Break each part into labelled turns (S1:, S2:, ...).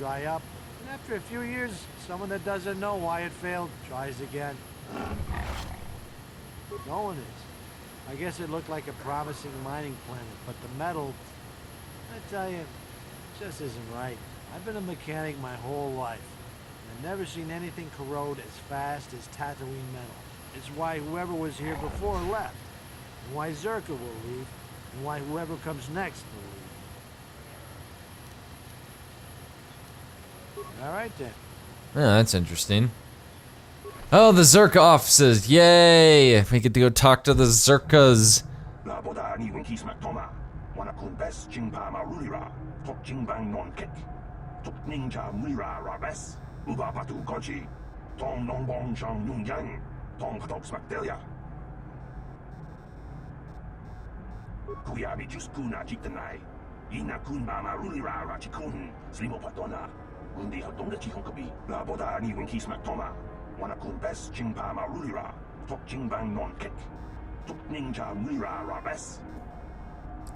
S1: dry up. And after a few years, someone that doesn't know why it failed tries again. No one is. I guess it looked like a promising mining planet, but the metal, I tell you, just isn't right. I've been a mechanic my whole life, and I've never seen anything corrode as fast as Tatooine metal. It's why whoever was here before left, and why Czerka will leave, and why whoever comes next will leave. All right then.
S2: Yeah, that's interesting. Oh, the Czerka offices! Yay! We get to go talk to the Czerkas.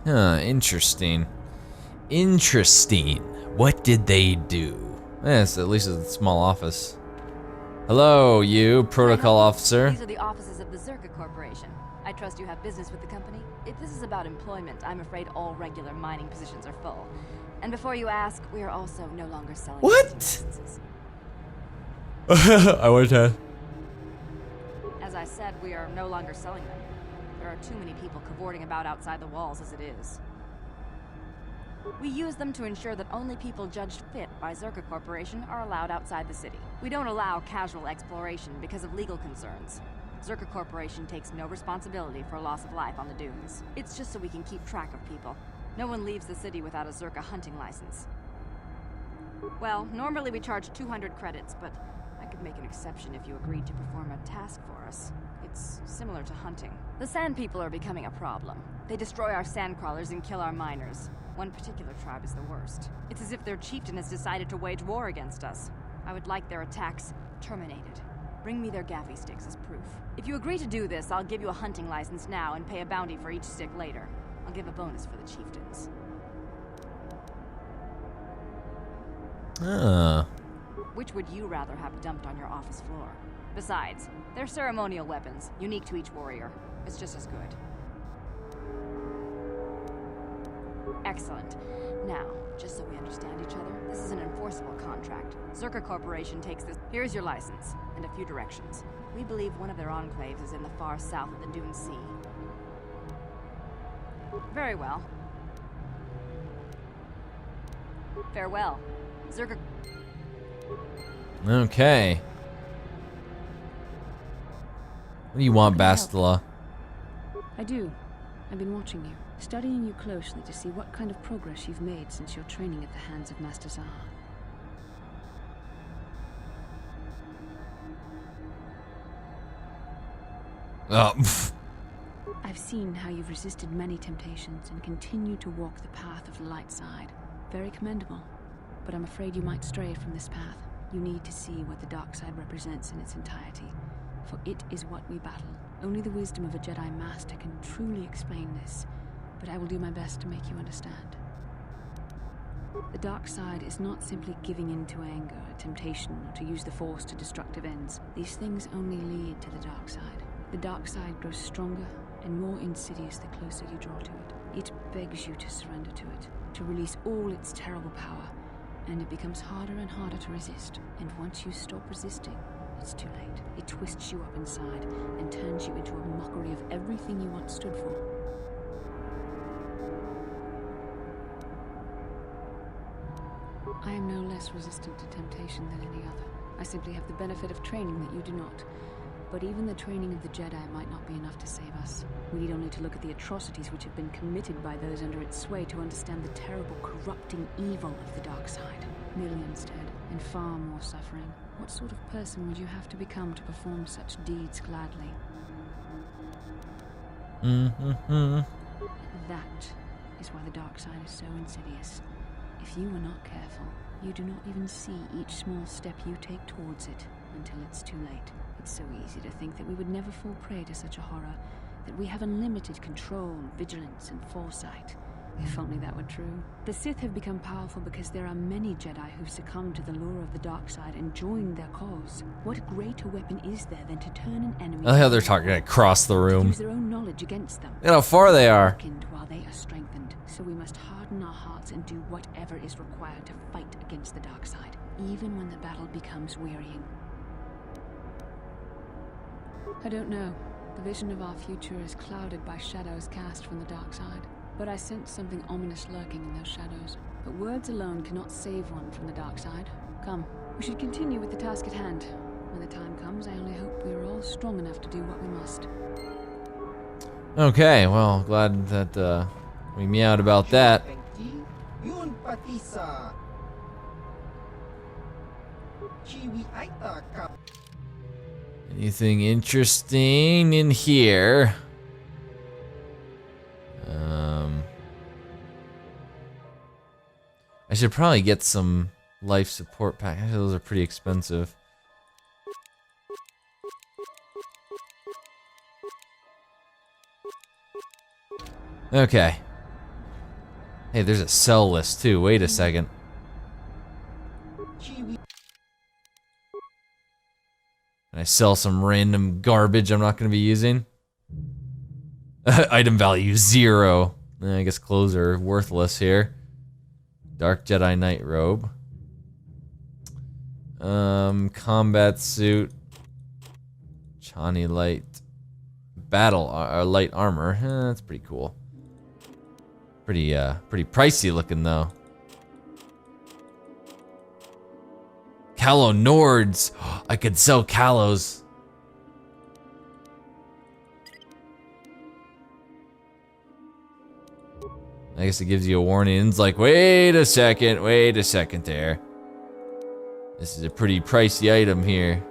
S2: Huh, interesting. Interesting. What did they do? Yes, at least it's a small office. Hello, you, protocol officer.
S3: These are the offices of the Czerka Corporation. I trust you have business with the company. If this is about employment, I'm afraid all regular mining positions are full. And before you ask, we are also no longer selling
S2: What? I want to.
S3: As I said, we are no longer selling them. There are too many people cavorting about outside the walls as it is. We use them to ensure that only people judged fit by Czerka Corporation are allowed outside the city. We don't allow casual exploration because of legal concerns. Czerka Corporation takes no responsibility for loss of life on the dunes. It's just so we can keep track of people. No one leaves the city without a Czerka hunting license. Well, normally we charge 200 credits, but I could make an exception if you agreed to perform a task for us. It's similar to hunting. The sand people are becoming a problem. They destroy our sand crawlers and kill our miners. One particular tribe is the worst. It's as if their chieftain has decided to wage war against us. I would like their attacks terminated. Bring me their gaffy sticks as proof. If you agree to do this, I'll give you a hunting license now and pay a bounty for each stick later. I'll give a bonus for the chieftains. Which would you rather have dumped on your office floor? Besides, they're ceremonial weapons, unique to each warrior. It's just as good. Excellent. Now, just so we understand each other, this is an enforceable contract. Czerka Corporation takes this. Here's your license, and a few directions. We believe one of their enclaves is in the far south of the Dune Sea. Very well. Farewell. Czerka.
S2: Okay. What do you want, Bastila?
S4: I do. I've been watching you, studying you closely to see what kind of progress you've made since your training at the hands of Master Zahar. I've seen how you've resisted many temptations and continue to walk the path of the light side. Very commendable. But I'm afraid you might stray from this path. You need to see what the dark side represents in its entirety, for it is what we battle. Only the wisdom of a Jedi Master can truly explain this, but I will do my best to make you understand. The dark side is not simply giving in to anger, temptation, or to use the Force to destructive ends. These things only lead to the dark side. The dark side grows stronger and more insidious the closer you draw to it. It begs you to surrender to it, to release all its terrible power, and it becomes harder and harder to resist. And once you stop resisting, it's too late. It twists you up inside and turns you into a mockery of everything you once stood for. I am no less resistant to temptation than any other. I simply have the benefit of training that you do not. But even the training of the Jedi might not be enough to save us. We need only to look at the atrocities which have been committed by those under its sway to understand the terrible, corrupting evil of the dark side. Millions dead, and far more suffering. What sort of person would you have to become to perform such deeds gladly? That is why the dark side is so insidious. If you are not careful, you do not even see each small step you take towards it until it's too late. It's so easy to think that we would never fall prey to such a horror, that we have unlimited control, vigilance, and foresight. If only that were true. The Sith have become powerful because there are many Jedi who've succumbed to the lure of the dark side and joined their cause. What greater weapon is there than to turn an enemy?
S2: I like how they're talking across the room.
S4: Use their own knowledge against them.
S2: Look how far they are.
S4: Weakened while they are strengthened. So we must harden our hearts and do whatever is required to fight against the dark side, even when the battle becomes wearying. I don't know. The vision of our future is clouded by shadows cast from the dark side. But I sense something ominous lurking in those shadows. But words alone cannot save one from the dark side. Come, we should continue with the task at hand. When the time comes, I only hope we are all strong enough to do what we must.
S2: Okay, well, glad that we meowed about that. Anything interesting in here? I should probably get some life support packs. Actually, those are pretty expensive. Okay. Hey, there's a sell list too. Wait a second. Can I sell some random garbage I'm not going to be using? Item value 0. I guess clothes are worthless here. Dark Jedi Knight robe. Combat suit. Chani light. Battle light armor. That's pretty cool. Pretty pricey looking though. Calo Nords. I could sell Calos. I guess it gives you a warning. It's like, wait a second there. This is a pretty pricey item here.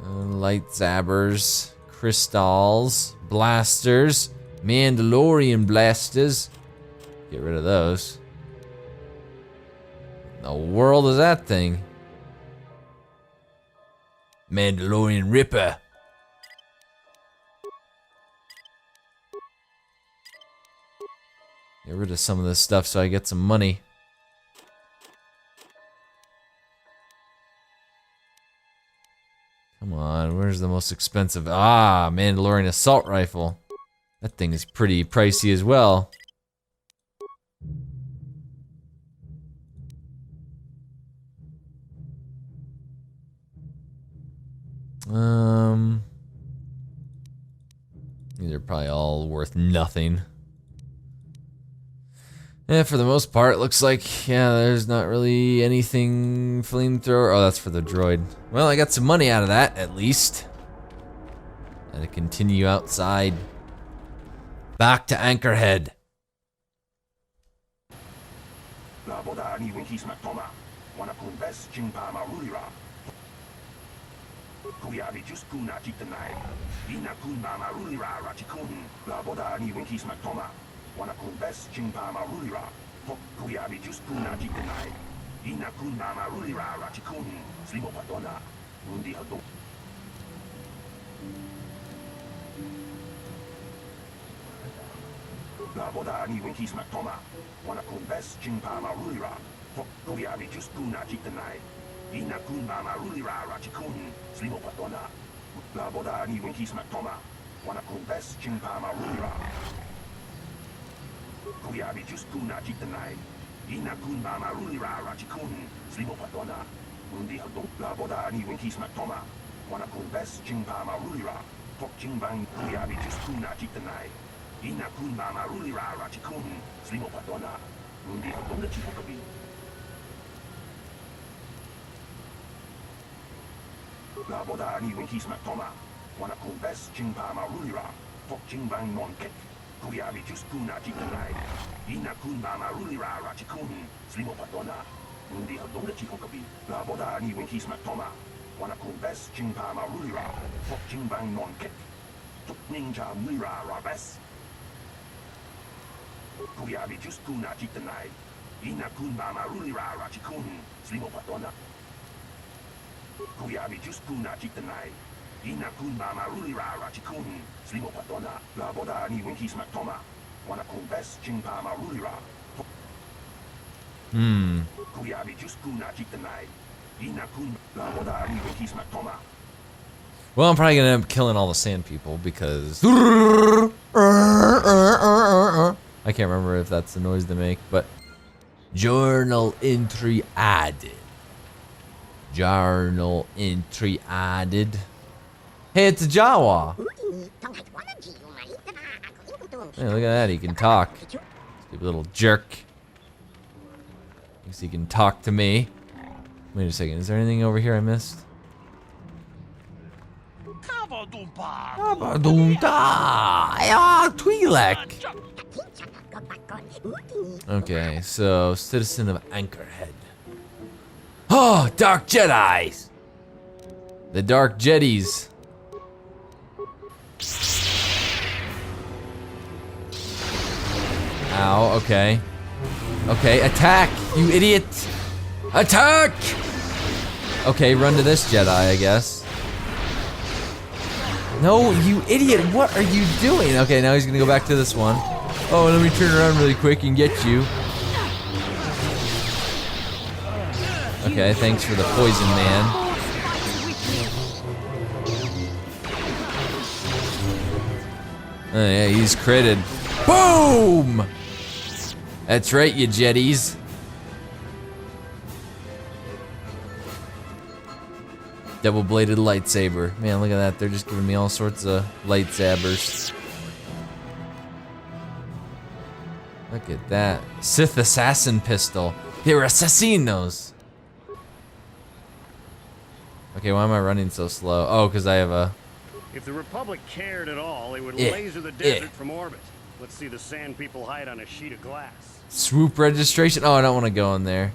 S2: Light zabbers, crystals, blasters, Mandalorian blasters. Get rid of those. The world is that thing? Mandalorian Ripper. Get rid of some of this stuff so I get some money. Come on, where's the most expensive? Ah, Mandalorian assault rifle. That thing is pretty pricey as well. These are probably all worth nothing. Yeah, for the most part, it looks like, yeah, there's not really anything flamethrower. Oh, that's for the droid. Well, I got some money out of that, at least. And to continue outside. Back to Anchorhead. Hmm. Well, I'm probably gonna end up killing all the sand people because I can't remember if that's the noise they make, but journal entry added. Journal entry added. Hey, it's a Jawa. Hey, look at that, he can talk. Stupid little jerk. Thinks he can talk to me. Wait a second, is there anything over here I missed? Twi'lek. Okay, so citizen of Anchorhead. Oh, Dark Jedis. The Dark Jedis. Ow, okay. Okay, attack, you idiot. Attack! Okay, run to this Jedi, I guess. No, you idiot, what are you doing? Okay, now he's gonna go back to this one. Oh, let me turn around really quick and get you. Okay, thanks for the poison, man. Oh yeah, he's critted. Boom! That's right, you Jedis. Double-bladed lightsaber. Man, look at that. They're just giving me all sorts of lightsabers. Look at that. Sith assassin pistol. They're assassinos. Okay, why am I running so slow? Oh, because I have a...
S5: If the Republic cared at all, they would laser the desert from orbit. Let's see the sand people hide on a sheet of glass.
S2: Swoop registration? Oh, I don't want to go in there.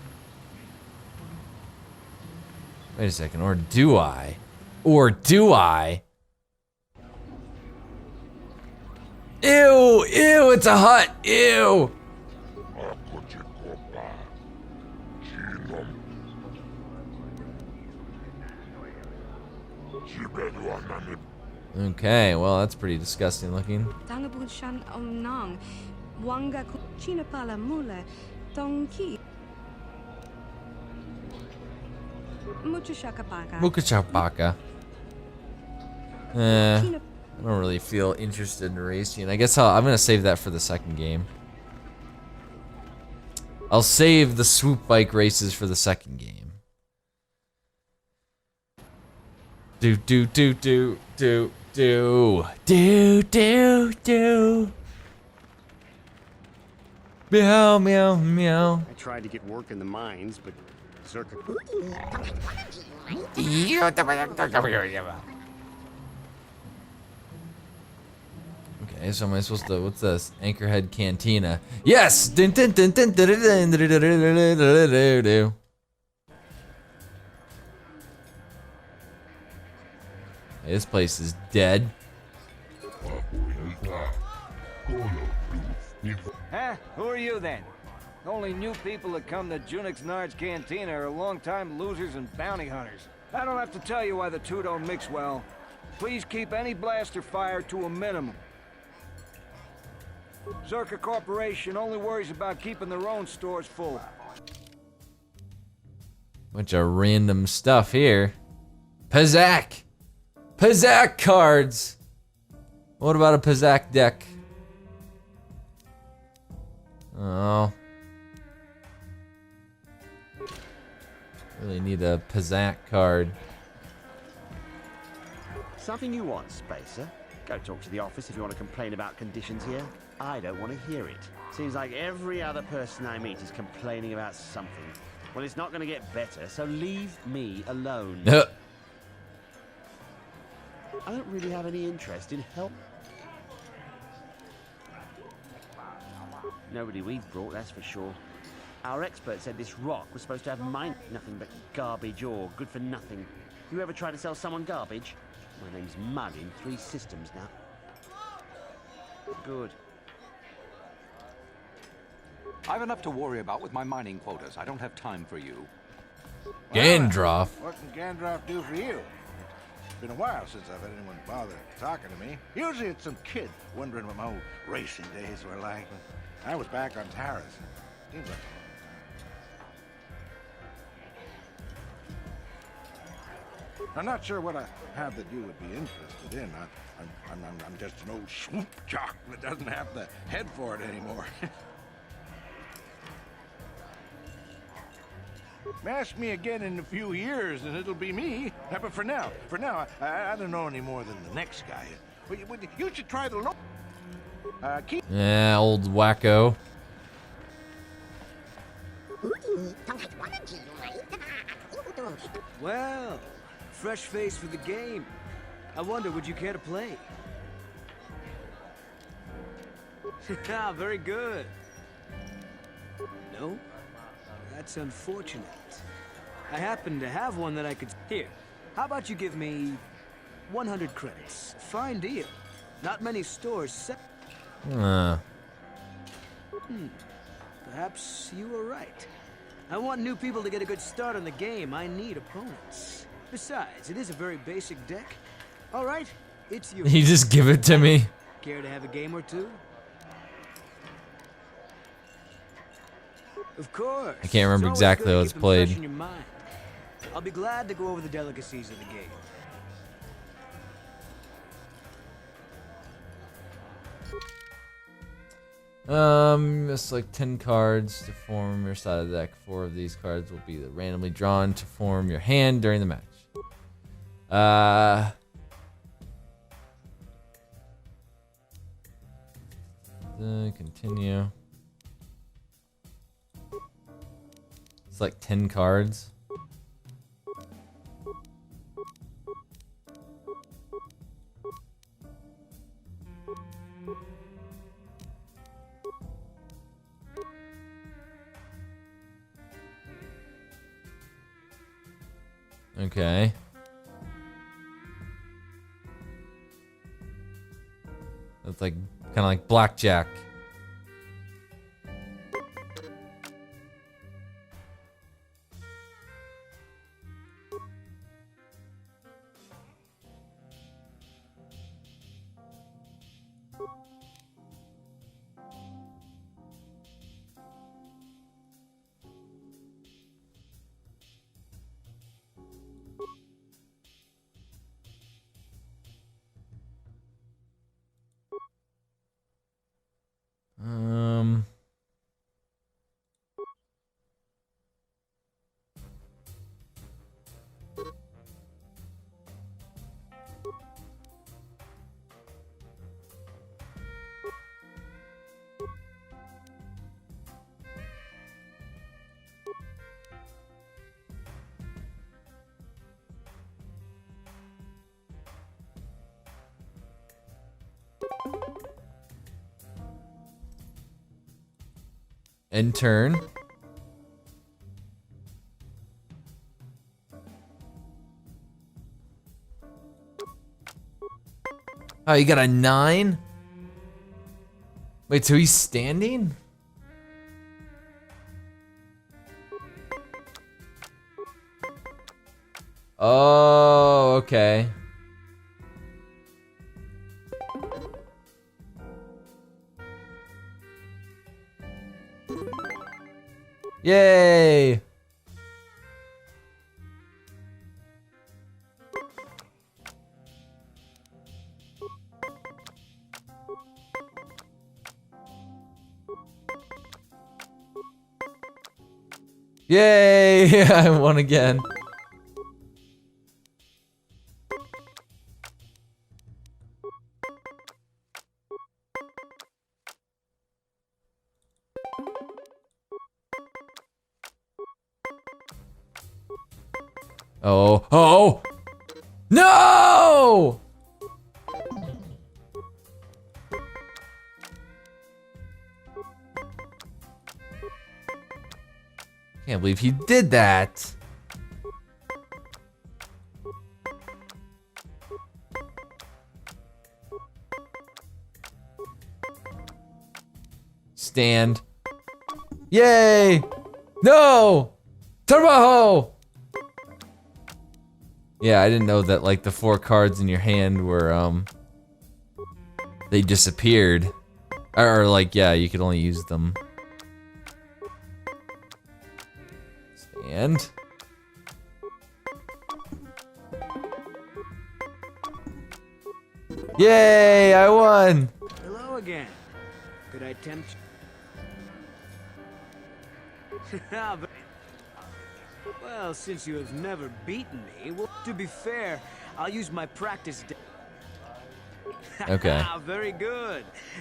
S2: Wait a second, or do I? Or do I? Ew, ew, it's a hut, ew. Okay, well, that's pretty disgusting looking. Mukachapaka. I don't really feel interested in racing. I guess I'm gonna save that for the second game. I'll save the swoop bike races for the second game. Do do do do do do do do do. Meow meow meow.
S5: I tried to get work in the mines, but Czerka...
S2: Okay, so am I supposed to, what's this? Anchorhead Cantina. Yes! Dun, dun, dun, dun, dun, dun, dun, dun, dun, dun, dun, dun, dun. Hey, this place is dead.
S6: Huh? Who are you then? The only new people that come to Junix Nard's Cantina are long-time losers and bounty hunters. I don't have to tell you why the two don't mix well. Please keep any blaster fire to a minimum. Czerka Corporation only worries about keeping their own stores full.
S2: Bunch of random stuff here. Pazaak! Pazaak cards! What about a Pazaak deck? Oh. Really need a Pazaak card.
S7: Something you want, Spacer? Go talk to the office if you want to complain about conditions here. I don't want to hear it. Seems like every other person I meet is complaining about something. Well, it's not going to get better, so leave me alone. I don't really have any interest in help. Nobody we've brought, that's for sure. Our expert said this rock was supposed to have nothing but garbage ore, good for nothing. You ever try to sell someone garbage? My name's Mud in 3 systems now. Good.
S8: I've enough to worry about with my mining quotas. I don't have time for you.
S2: Gandalf.
S1: What can Gandalf do for you?
S9: been a while since I've had anyone bother talking to me. Usually it's some kid wondering what my old racing days were like. I was back on Taras. Seems like a long time. I'm not sure what I have that you would be interested in. I'm just an old swoop jock that doesn't have the head for it anymore. Ask me again in a few years and it'll be me. But for now, I don't know any more than the next guy. You should try the
S2: Yeah, old wacko.
S6: Well, fresh face for the game. I wonder, would you care to play? Very good. No? That's unfortunate. I happen to have one that I could... Here, how about you give me 100 credits? Fine deal. Not many stores sell... Perhaps you were right. I want new people to get a good start on the game. I need opponents. Besides, it is a very basic deck. All right, it's yours.
S2: You just give it to me.
S6: Care to have a game or two? Of course.
S2: I can't remember exactly how it's played.
S6: In your mind. I'll be glad to go over the delicacies of the game.
S2: Select 10 cards to form your side of the deck. 4 of these cards will be randomly drawn to form your hand during the match. Continue. Select 10 cards. Okay. That's like kind of like blackjack. End turn. Oh, you got a 9? Wait, so he's standing? Oh, okay. Yay! Yay! I won again. Oh, oh! No! Can't believe he did that. Stand. Yay! No! Turbo! Yeah, I didn't know that like the 4 cards in your hand were they disappeared. Or like, yeah, you could only use them. Stand. Yay, I won!
S6: Hello again. Could I tempt you? Well, since you have never beaten me, well, to be fair, I'll use my practice.
S2: Okay.
S6: Very good.